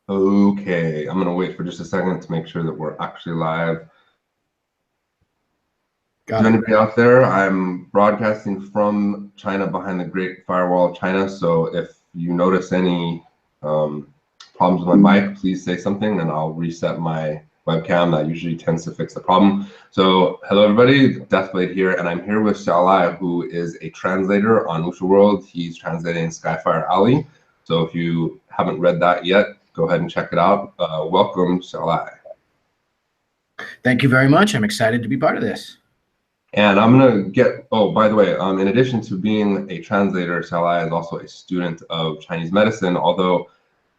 Okay, I'm gonna wait for just a second to make sure that we're actually live. Got To it. anybody out there, I'm broadcasting from China behind the Great Firewall of China. So if you notice any problems with my mic, please say something and I'll reset my webcam. That usually tends to fix the problem. So hello everybody, Deathblade here, and I'm here with Xiao Lai, who is a translator on Wuxia World. He's translating Skyfire Alley. So if you haven't read that yet, go ahead and check it out. Welcome, Xiao Lai. Thank you very much. I'm excited to be part of this. And I'm gonna get, oh, by the way, in addition to being a translator, Xiao Lai is also a student of Chinese medicine, although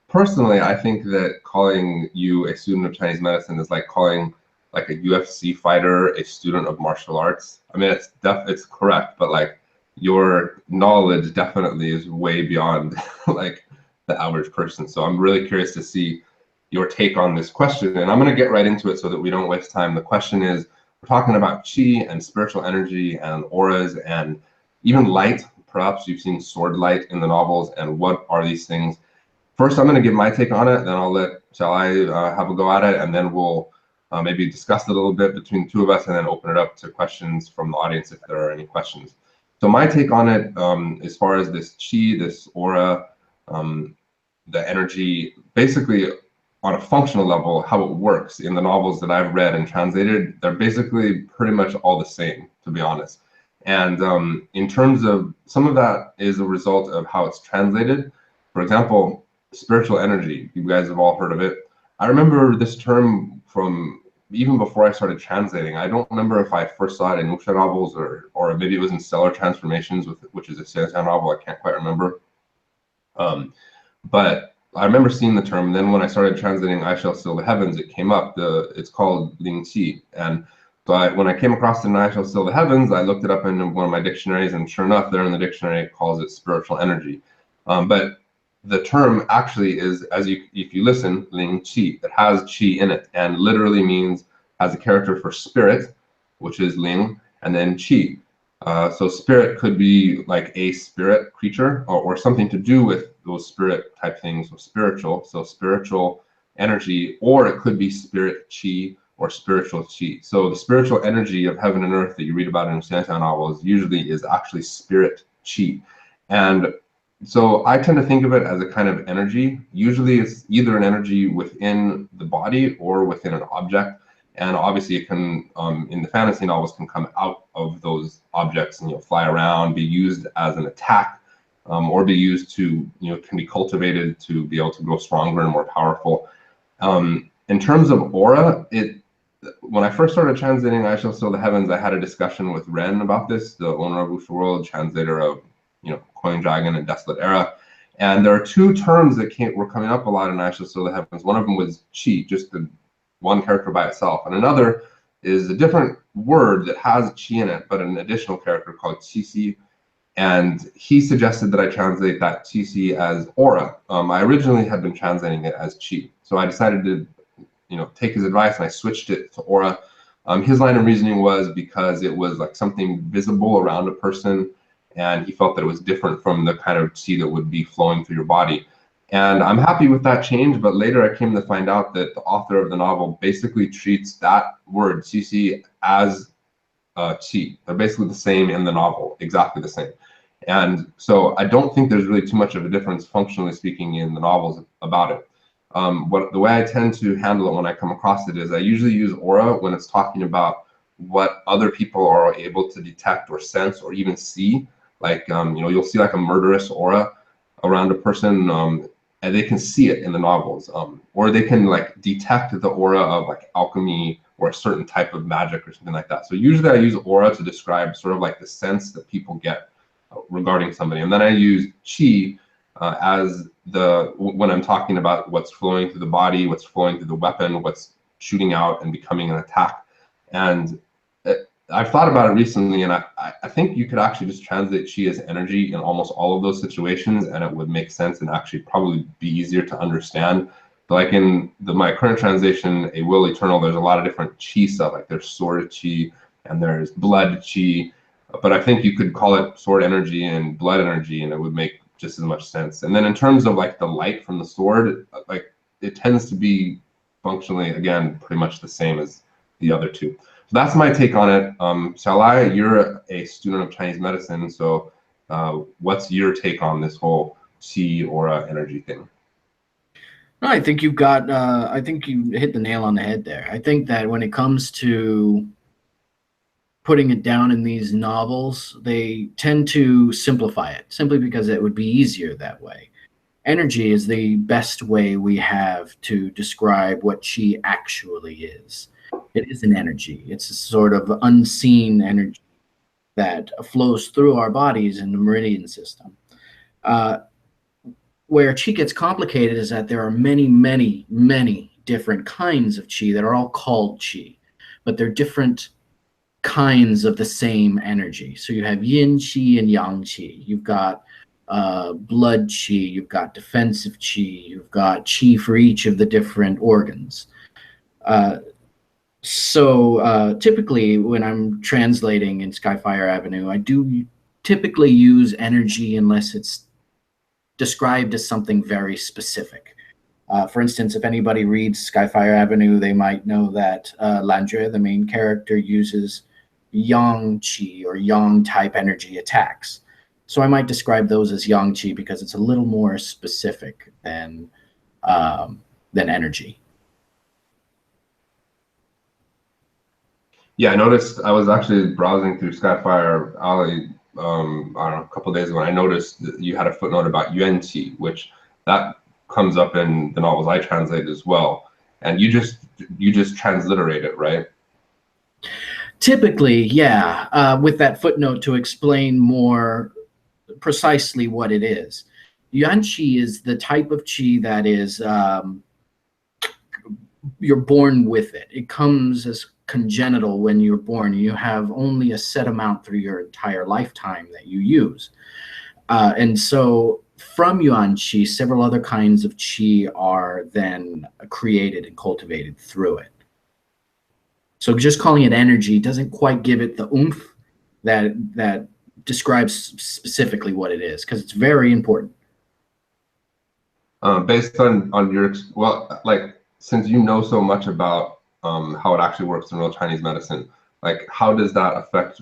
personally, I think that calling you a student of Chinese medicine is like calling like a UFC fighter a student of martial arts. I mean, it's correct, but like your knowledge definitely is way beyond like the average person. So I'm really curious to see your take on this question, and I'm gonna get right into it so that we don't waste time. The question is, we're talking about qi and spiritual energy and auras and even light. Perhaps you've seen sword light in the novels, and what are these things? First, I'm going to give my take on it, then I'll let Shall I have a go at it, and then we'll maybe discuss it a little bit between the two of us, and then open it up to questions from the audience if there are any questions. So my take on it, as far as this chi, this aura, the energy, basically on a functional level, how it works in the novels that I've read and translated, they're basically pretty much all the same, to be honest. And in terms of some of that is a result of how it's translated. For example, spiritual energy, you guys have all heard of it. I remember this term from even before I started translating. I don't remember if I first saw it in wuxia novels or maybe it was in Stellar Transformations, which is a Xianxiang novel. I can't quite remember. But I remember seeing the term. Then when I started translating "I Shall Still the Heavens," it came up. It's called Ling Qi, and so when I came across the "I Shall Still the Heavens," I looked it up in one of my dictionaries, and sure enough, there in the dictionary it calls it spiritual energy. But the term actually is, if you listen, Ling Qi. It has qi in it, and literally means, has a character for spirit, which is Ling, and then qi. So spirit could be like a spirit creature or something to do with those spirit type things, so spiritual energy, or it could be spirit chi or spiritual chi. So the spiritual energy of heaven and earth that you read about in Xianxiang novels usually is actually spirit chi. And so I tend to think of it as a kind of energy. Usually it's either an energy within the body or within an object. And obviously it can, in the fantasy novels, can come out of those objects and fly around, be used as an attack, or be used to, can be cultivated to be able to grow stronger and more powerful. In terms of aura, when I first started translating "I Shall Still the Heavens," I had a discussion with Ren about this, the owner of Wuxia World, translator of Coin Dragon and Desolate Era. And there are two terms that were coming up a lot in "I Shall Still the Heavens." One of them was chi, just the one character by itself, and another is a different word that has chi in it, but an additional character called qi. And he suggested that I translate that qi as aura. I originally had been translating it as chi, so I decided to take his advice, and I switched it to aura. His line of reasoning was because it was like something visible around a person, and he felt that it was different from the kind of qi that would be flowing through your body. And I'm happy with that change, but later I came to find out that the author of the novel basically treats that word, qi, as qi. They're basically the same in the novel, exactly the same. And so I don't think there's really too much of a difference, functionally speaking, in the novels about it. The way I tend to handle it when I come across it is I usually use aura when it's talking about what other people are able to detect or sense or even see. Like, you'll see like a murderous aura around a person, and they can see it in the novels, or they can like detect the aura of like alchemy or a certain type of magic or something like that. So usually I use aura to describe sort of like the sense that people get regarding somebody, and then I use chi as when I'm talking about what's flowing through the body, what's flowing through the weapon, what's shooting out and becoming an attack. And I've thought about it recently, and I think you could actually just translate chi as energy in almost all of those situations, and it would make sense and actually probably be easier to understand. But like in my current translation, A Will Eternal, there's a lot of different chi stuff, like there's sword chi and there's blood chi, but I think you could call it sword energy and blood energy, and it would make just as much sense. And then in terms of like the light from the sword, like it tends to be functionally, again, pretty much the same as the other two. So that's my take on it. Xiao Lai, you're a student of Chinese medicine, so what's your take on this whole qi aura energy thing? No, I think you've got. I think you hit the nail on the head there. I think that when it comes to putting it down in these novels, they tend to simplify it simply because it would be easier that way. Energy is the best way we have to describe what qi actually is. It is an energy. It's a sort of unseen energy that flows through our bodies in the meridian system. Uh, where qi gets complicated is that there are many, many, many different kinds of qi that are all called qi, but they're different kinds of the same energy. So you have yin qi and yang qi. You've got blood qi, you've got defensive qi, you've got qi for each of the different organs. So typically when I'm translating in Skyfire Avenue, I do typically use energy unless it's described as something very specific. For instance, if anybody reads Skyfire Avenue, they might know that Landre, the main character, uses yang qi or yang type energy attacks. So I might describe those as yang qi because it's a little more specific than energy. Yeah, I noticed. I was actually browsing through Skyfire Alley, I don't know, a couple of days ago, and I noticed that you had a footnote about yuan qi, which that comes up in the novels I translate as well. And you just transliterate it, right? Typically, yeah, with that footnote to explain more precisely what it is. Yuan qi is the type of qi that is you're born with it. It comes as congenital when you're born. You have only a set amount through your entire lifetime that you use. And so from yuan qi, several other kinds of qi are then created and cultivated through it. So just calling it energy doesn't quite give it the oomph that describes specifically what it is, because it's very important. Based on your, well, like, since you know so much about how it actually works in real Chinese medicine, like, how does that affect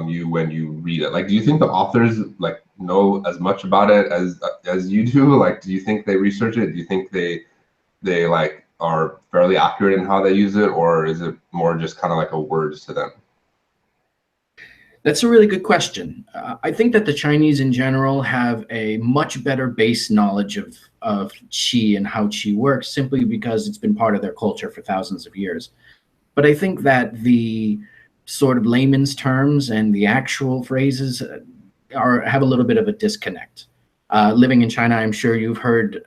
you when you read it? Like, do you think the authors like know as much about it as you do? Like, do you think they research it? Do you think they like are fairly accurate in how they use it, or is it more just kind of like a words to them? That's a really good question. I think that the Chinese in general have a much better base knowledge of qi and how qi works, simply because it's been part of their culture for thousands of years. But I think that the sort of layman's terms and the actual phrases have a little bit of a disconnect. Living in China, I'm sure you've heard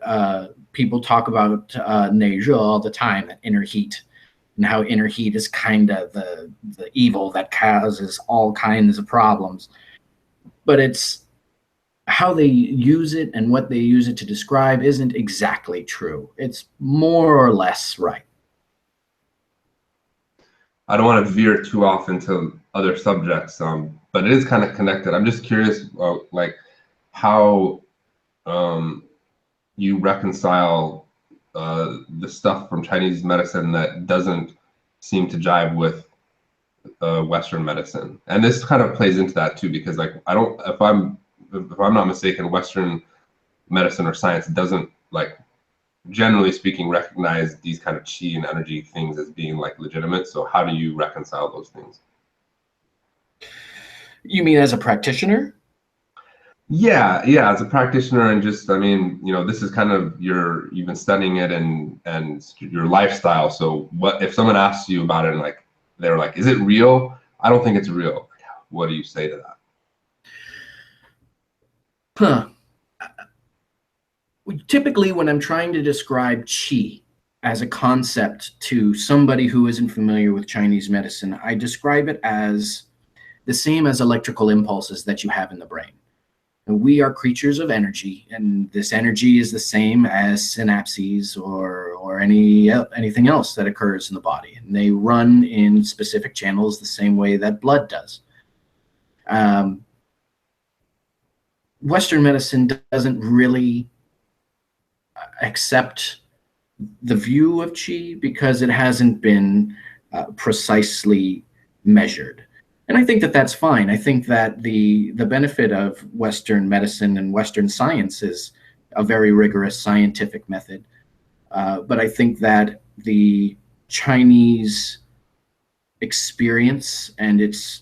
people talk about 内热 all the time, that inner heat, and how inner heat is kind of the evil that causes all kinds of problems. But it's how they use it and what they use it to describe isn't exactly true. It's more or less right. I don't want to veer too off into other subjects, but it is kind of connected. I'm just curious, like, how you reconcile the stuff from Chinese medicine that doesn't seem to jive with Western medicine. And this kind of plays into that too, because like if I'm not mistaken, Western medicine or science doesn't, like, generally speaking, recognize these kind of qi and energy things as being like legitimate. So how do you reconcile those things? You mean as a practitioner? Yeah, as a practitioner, and just, I mean, this is kind of you've been studying it and your lifestyle. So what if someone asks you about it and like they're like, is it real? I don't think it's real. What do you say to that? Huh. Typically, when I'm trying to describe qi as a concept to somebody who isn't familiar with Chinese medicine, I describe it as the same as electrical impulses that you have in the brain. And we are creatures of energy, and this energy is the same as synapses or anything else that occurs in the body. And they run in specific channels the same way that blood does. Western medicine doesn't really accept the view of qi because it hasn't been precisely measured. And I think that that's fine. I think that the benefit of Western medicine and Western science is a very rigorous scientific method. But I think that the Chinese experience and its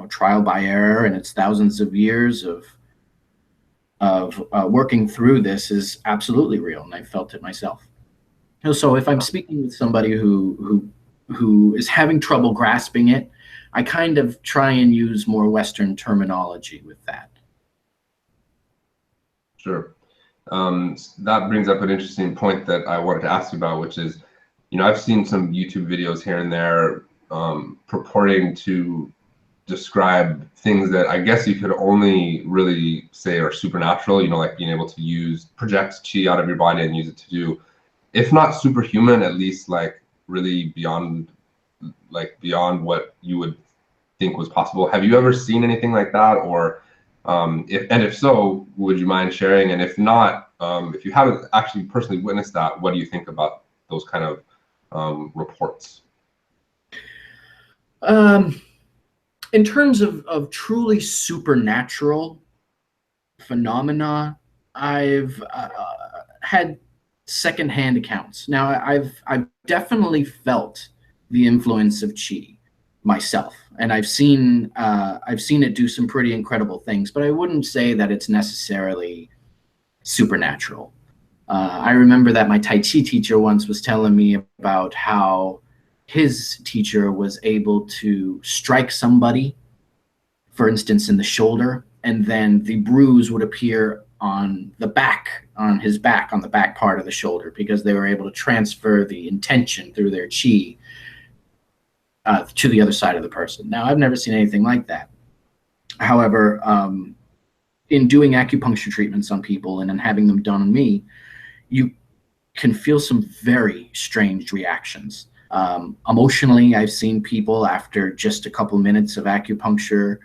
trial by error and its thousands of years of working through this is absolutely real, and I felt it myself. So if I'm speaking with somebody who is having trouble grasping it, I kind of try and use more Western terminology with that. Sure. That brings up an interesting point that I wanted to ask you about, which is, I've seen some YouTube videos here and there purporting to describe things that I guess you could only really say are supernatural, like being able to project chi out of your body and use it to do, if not superhuman, at least like really beyond what you would think was possible. Have you ever seen anything like that? Or if so, would you mind sharing? And if not, if you haven't actually personally witnessed that, what do you think about those kind of reports? In terms of truly supernatural phenomena, I've had secondhand accounts. Now, I've definitely felt the influence of qi myself, and I've seen it do some pretty incredible things. But I wouldn't say that it's necessarily supernatural. I remember that my Tai Chi teacher once was telling me about how his teacher was able to strike somebody, for instance, in the shoulder, and then the bruise would appear on the back, on the back part of the shoulder, because they were able to transfer the intention through their qi to the other side of the person. Now, I've never seen anything like that. However, in doing acupuncture treatments on people and then having them done on me, you can feel some very strange reactions. Emotionally, I've seen people after just a couple minutes of acupuncture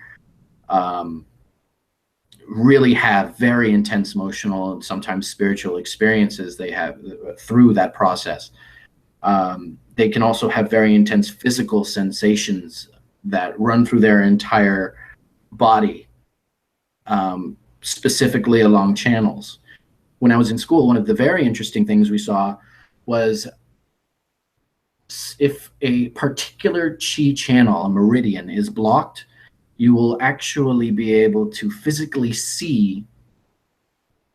really have very intense emotional and sometimes spiritual experiences they have through that process. They can also have very intense physical sensations that run through their entire body, specifically along channels. When I was in school, one of the very interesting things we saw was if a particular qi channel, a meridian, is blocked, you will actually be able to physically see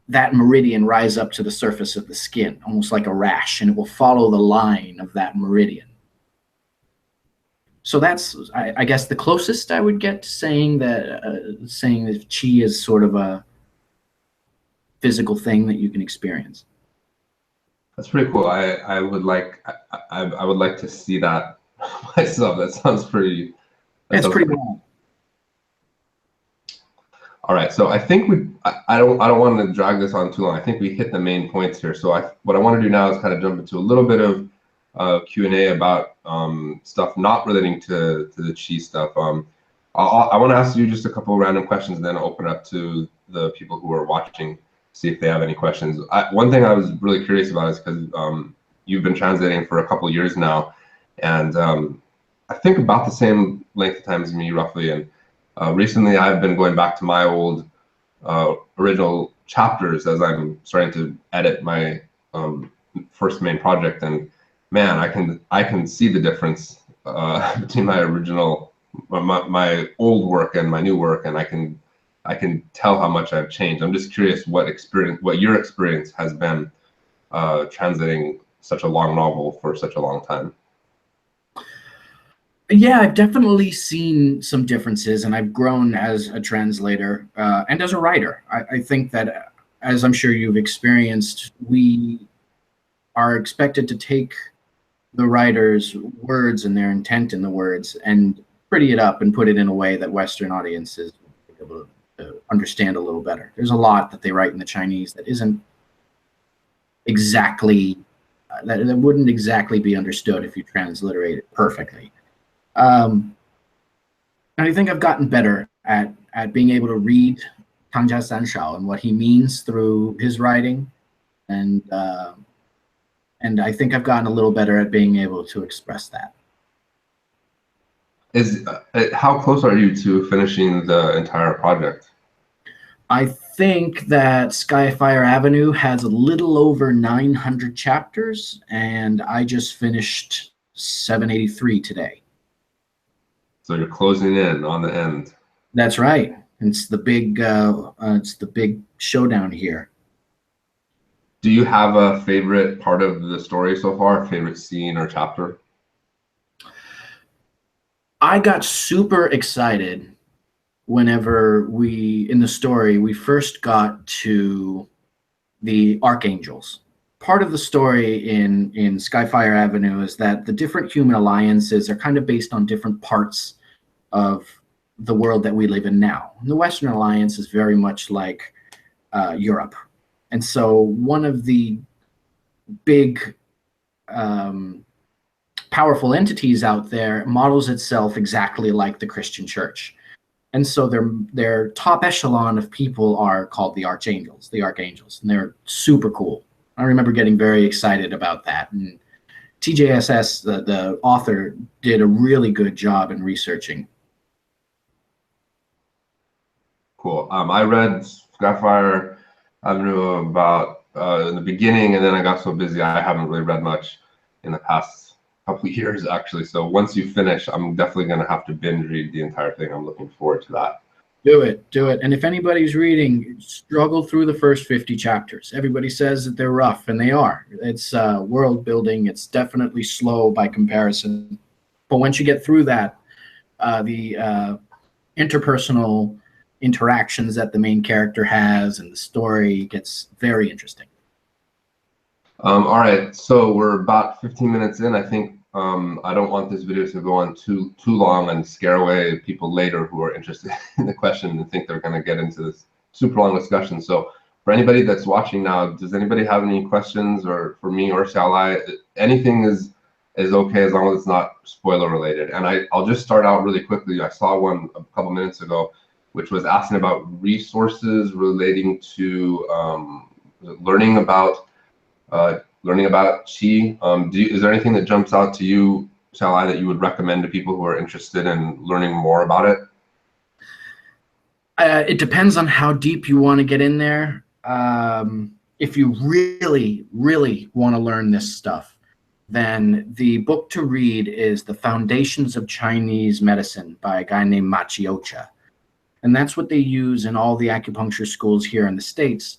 that meridian rise up to the surface of the skin, almost like a rash, and it will follow the line of that meridian. So that's, I guess, the closest I would get to saying that qi is sort of a physical thing that you can experience. That's pretty cool. I would like to see that myself. That sounds pretty. It's pretty cool. All right, so I think I don't want to drag this on too long. I think we hit the main points here. So what I want to do now is kind of jump into a little bit of Q&A about stuff not relating to the qi stuff. I want to ask you just a couple of random questions and then open it up to the people who are watching, see if they have any questions. One thing I was really curious about is because you've been translating for a couple of years now, and I think about the same length of time as me, roughly. And recently, I've been going back to my old original chapters as I'm starting to edit my first main project, and man, I can see the difference between my original, my old work and my new work, and I can tell how much I've changed. I'm just curious what your experience has been translating such a long novel for such a long time. Yeah, I've definitely seen some differences, and I've grown as a translator and as a writer. I think that, as I'm sure you've experienced, we are expected to take the writer's words and their intent in the words and pretty it up and put it in a way that Western audiences will be able to understand a little better. There's a lot that they write in the Chinese that isn't exactly, that wouldn't exactly be understood if you transliterate it perfectly. And I think I've gotten better at being able to read Tang Jia San Shao and what he means through his writing, and And I think I've gotten a little better at being able to express that. How close are you to finishing the entire project? I think that Skyfire Avenue has a little over 900 chapters, and I just finished 783 today. So you're closing in on the end. That's right. It's the big showdown here. Do you have a favorite part of the story so far? Favorite scene or chapter? I got super excited whenever in the story, we first got to the Archangels. Part of the story in Skyfire Avenue is that the different human alliances are kind of based on different parts of the world that we live in now. The Western Alliance is very much like Europe. And so one of the big powerful entities out there models itself exactly like the Christian church. And so their top echelon of people are called the Archangels, and they're super cool. I remember getting very excited about that. And TJSS, the author, did a really good job in researching. Cool. I read Skyfire Avenue about in the beginning, and then I got so busy I haven't really read much in the past couple of years, actually. So once you finish, I'm definitely going to have to binge read the entire thing. I'm looking forward to that. Do it. And if anybody's reading, struggle through the first 50 chapters. Everybody says that they're rough, and they are. It's world building. It's definitely slow by comparison. But once you get through that, the interpersonal interactions that the main character has and the story gets very interesting. All right, so we're about 15 minutes in. I think I don't want this video to go on too long and scare away people later who are interested in the question and think they're going to get into this super long discussion. So for anybody that's watching now, does anybody have any questions, or for me or Xiao Lai? Anything is okay as long as it's not spoiler related. And I'll just start out really quickly. I saw one a couple minutes ago, which was asking about resources relating to learning about Qi. Is there anything that jumps out to you, Xiao Lai, that you would recommend to people who are interested in learning more about it? It depends on how deep you want to get in there. If you really, really want to learn this stuff, then the book to read is The Foundations of Chinese Medicine by a guy named Ma Chiocha. And that's what they use in all the acupuncture schools here in the States.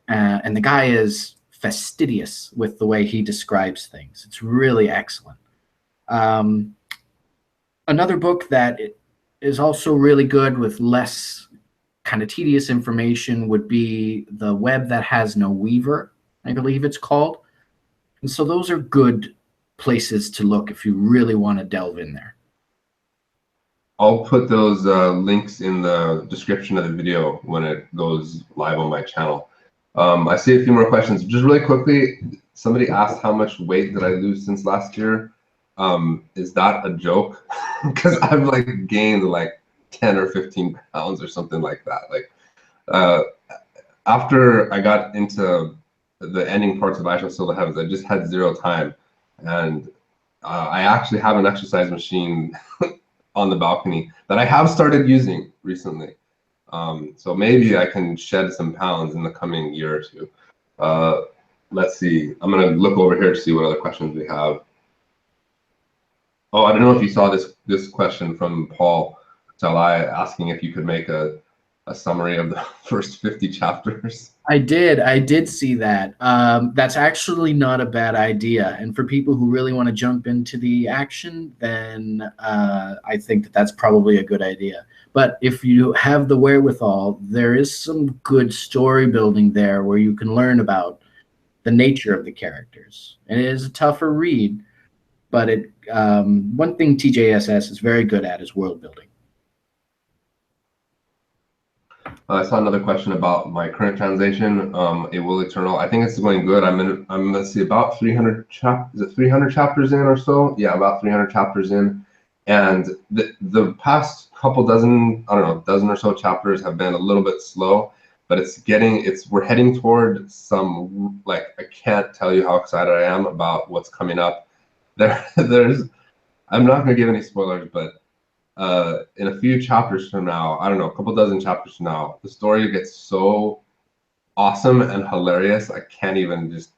And the guy is fastidious with the way he describes things. It's really excellent. Another book that is also really good with less kind of tedious information would be The Web That Has No Weaver, I believe it's called. And so those are good places to look if you really want to delve in there. I'll put those links in the description of the video when it goes live on my channel. I see a few more questions. Just really quickly, somebody asked how much weight did I lose since last year. Is that a joke? Because I've like gained like 10 or 15 pounds or something like that. Like after I got into the ending parts of I Shall Still the Heavens, I just had zero time. And I actually have an exercise machine on the balcony that I have started using recently. So maybe I can shed some pounds in the coming year or two. Let's see. I'm going to look over here to see what other questions we have. Oh, I don't know if you saw this question from Paul Xiao Lai asking if you could make a summary of the first 50 chapters. I did see that. That's actually not a bad idea. And for people who really want to jump into the action, then I think that that's probably a good idea. But if you have the wherewithal, there is some good story building there where you can learn about the nature of the characters. And it is a tougher read, but one thing TJSS is very good at is world building. I saw another question about my current translation, A Will Eternal. I think it's going good. I'm let's see, about 300 is it 300 chapters in or so? Yeah, about 300 chapters in. And the past couple dozen, I don't know, dozen or so chapters have been a little bit slow. but we're heading toward some, like, I can't tell you how excited I am about what's coming up. I'm not going to give any spoilers, but in a few chapters from now, I don't know, a couple dozen chapters from now, the story gets so awesome and hilarious. I can't even just.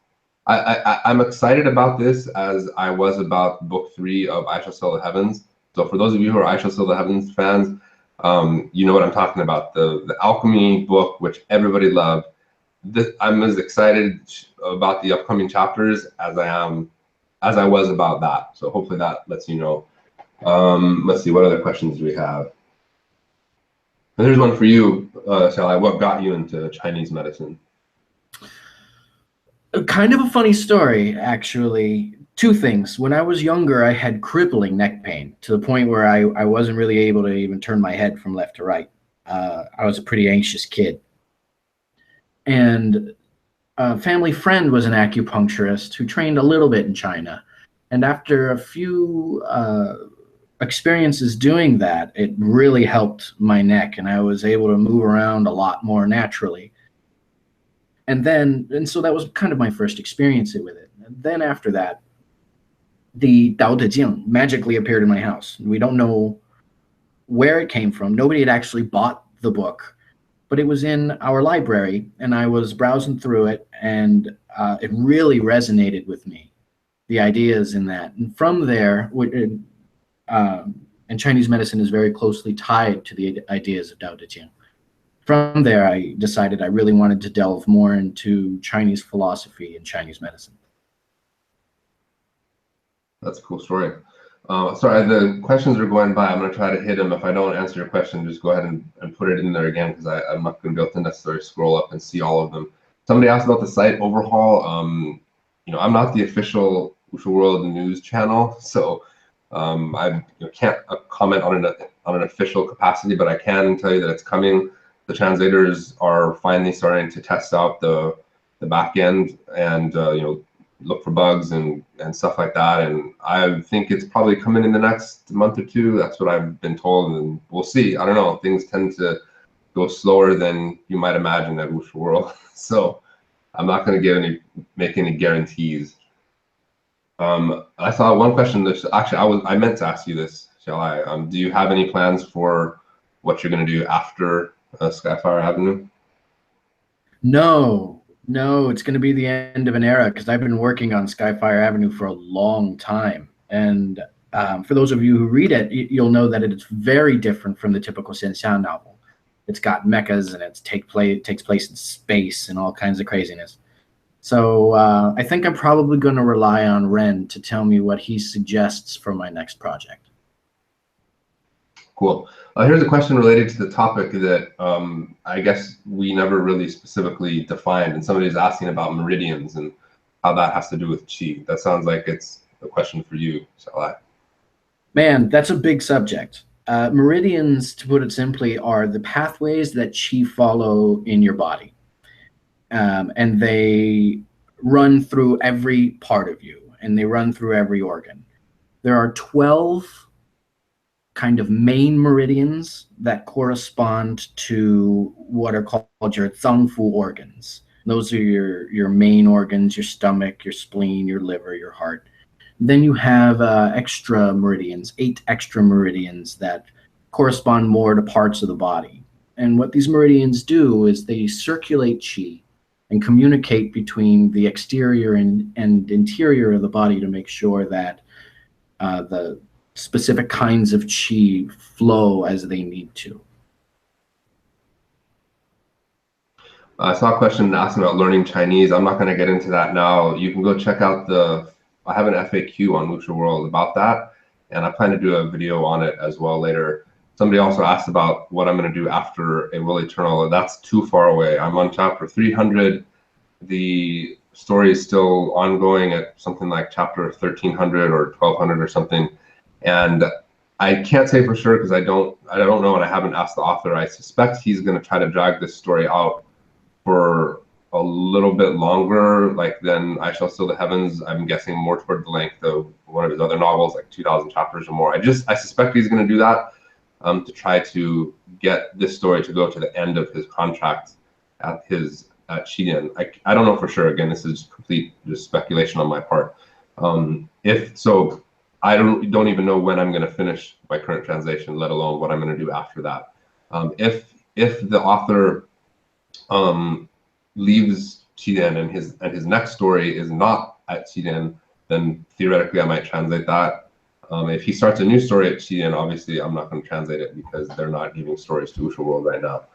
I'm excited about this as I was about book 3 of I Shall Sail the Heavens. So for those of you who are I Shall Sail the Heavens fans, you know what I'm talking about. The alchemy book, which everybody loved. I'm as excited about the upcoming chapters as I was about that. So hopefully that lets you know. Let's see, what other questions do we have? And here's one for you, Xiao Lai. What got you into Chinese medicine? Kind of a funny story, actually. Two things. When I was younger, I had crippling neck pain to the point where I wasn't really able to even turn my head from left to right. I was a pretty anxious kid. And a family friend was an acupuncturist who trained a little bit in China. And after a few experiences doing that, it really helped my neck, and I was able to move around a lot more naturally. And so that was kind of my first experience with it. And then after that, the Dao De Jing magically appeared in my house. We don't know where it came from. Nobody had actually bought the book, but it was in our library, and I was browsing through it, and it really resonated with me, the ideas in that. And from there, and Chinese medicine is very closely tied to the ideas of Dao De Jing. From there, I decided I really wanted to delve more into Chinese philosophy and Chinese medicine. That's a cool story. Sorry, the questions are going by. I'm going to try to hit them. If I don't answer your question, just go ahead and put it in there again, because I'm not going to be able to necessarily scroll up and see all of them. Somebody asked about the site overhaul. I'm not the official Wushu World news channel, so I can't comment on an official capacity, but I can tell you that it's coming. The translators are finally starting to test out the back end and look for bugs and stuff like that. And I think it's probably coming in the next month or two. That's what I've been told, and we'll see. I don't know. Things tend to go slower than you might imagine at Wushu World, so I'm not going to make any guarantees. I saw one question that actually I meant to ask you this, Xiao Lai. Do you have any plans for what you're going to do after Skyfire Avenue? No, it's going to be the end of an era, because I've been working on Skyfire Avenue for a long time. And for those of you who read it, you'll know that it's very different from the typical Xianxia novel. It's got mechas, and it takes place in space and all kinds of craziness. So I think I'm probably going to rely on Ren to tell me what he suggests for my next project. Cool. Here's a question related to the topic that I guess we never really specifically defined, and somebody's asking about meridians and how that has to do with qi. That sounds like it's a question for you, Xiao Lai. Man, that's a big subject. Meridians, to put it simply, are the pathways that qi follow in your body. And they run through every part of you, and they run through every organ. There are 12 kind of main meridians that correspond to what are called your zangfu organs. Those are your main organs: your stomach, your spleen, your liver, your heart. Then you have extra meridians, 8 extra meridians that correspond more to parts of the body. And what these meridians do is they circulate qi and communicate between the exterior and interior of the body to make sure that the specific kinds of qi flow as they need to. I saw a question asking about learning Chinese. I'm not going to get into that now. You can go check out I have an FAQ on Wushu World about that, and I plan to do a video on it as well later. Somebody also asked about what I'm going to do after A Will Eternal. That's too far away. I'm on chapter 300. The story is still ongoing at something like chapter 1300 or 1200 or something. And I can't say for sure because I don't know, and I haven't asked the author. I suspect he's going to try to drag this story out for a little bit longer, like than I Shall Sail the Heavens. I'm guessing more toward the length of one of his other novels, like 2,000 chapters or more. I suspect he's going to do that to try to get this story to go to the end of his contract at Xidian. I don't know for sure. Again, this is complete just speculation on my part. If so, I don't even know when I'm going to finish my current translation, let alone what I'm going to do after that. If the author leaves Xidian and his next story is not at Xidian, then theoretically I might translate that. If he starts a new story at Xidian, obviously I'm not going to translate it because they're not giving stories to Wuxia World right now.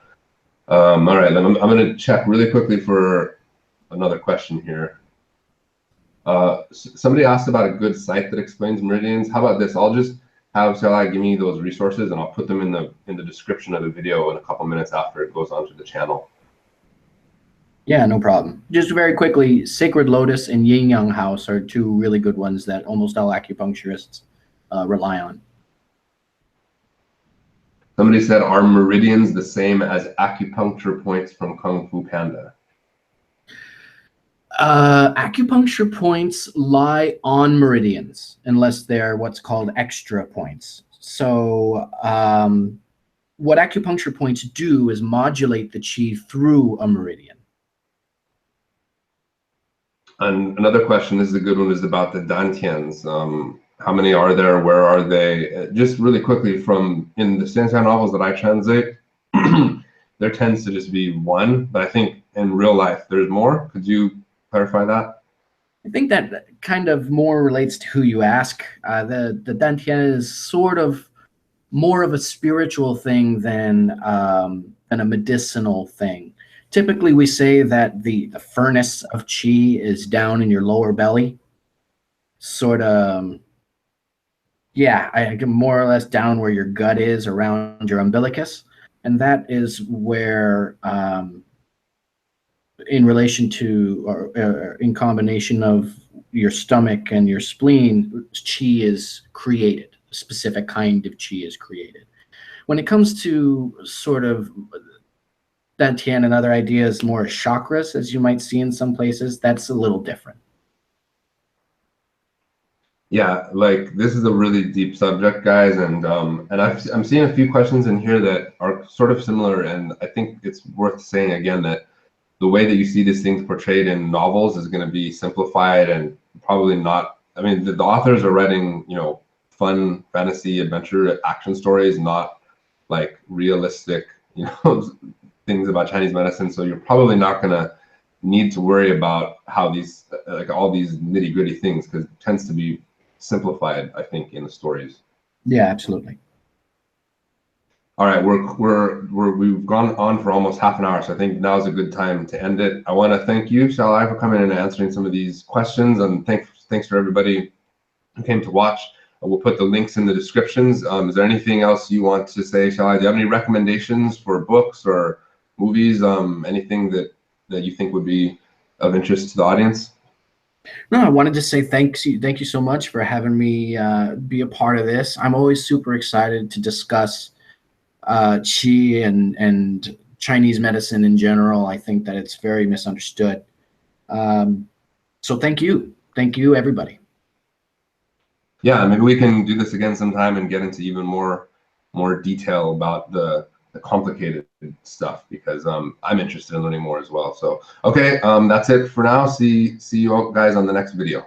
All right, then I'm going to check really quickly for another question here. Somebody asked about a good site that explains meridians. How about this? I'll just have Xiao Lai give me those resources, and I'll put them in the description of the video in a couple minutes after it goes onto the channel. Yeah, no problem. Just very quickly, Sacred Lotus and Yin Yang House are two really good ones that almost all acupuncturists rely on. Somebody said, are meridians the same as acupuncture points from Kung Fu Panda? Acupuncture points lie on meridians unless they're what's called extra points. So what acupuncture points do is modulate the qi through a meridian. And another question, this is a good one, is about the dantians. How many are there? Where are they? Just really quickly, from in the Xianxia novels that I translate, there tends to just be one, but I think in real life there's more. Could you clarify that? I think that kind of more relates to who you ask. The dantian is sort of more of a spiritual thing than a medicinal thing. Typically, we say that the furnace of qi is down in your lower belly, sort of. Yeah, I get more or less down where your gut is, around your umbilicus, and that is where, in relation to or in combination of your stomach and your spleen, qi is created. A specific kind of qi is created. When it comes to sort of dantian and other ideas, more chakras, as you might see in some places, that's a little different. Yeah, like this is a really deep subject, guys, and I'm seeing a few questions in here that are sort of similar, and I think it's worth saying again that the way that you see these things portrayed in novels is going to be simplified and probably not. I mean, the authors are writing, you know, fun fantasy adventure action stories, not like realistic, you know, things about Chinese medicine. So you're probably not going to need to worry about how these, like all these nitty gritty things, because it tends to be simplified, I think, in the stories. Yeah, absolutely. All right, we've gone on for almost half an hour, so I think now's a good time to end it. I want to thank you, Xiao Lai, for coming in and answering some of these questions, and thanks for everybody who came to watch. We'll put the links in the descriptions. Is there anything else you want to say, Xiao Lai? Do you have any recommendations for books or movies? Anything that you think would be of interest to the audience? No, I wanted to say thank you so much for having me be a part of this. I'm always super excited to discuss qi and Chinese medicine in general. I think that it's very misunderstood. So thank you, everybody. Yeah, maybe we can do this again sometime and get into even more detail about the complicated stuff, because I'm interested in learning more as well. So okay, that's it for now. See you all guys on the next video.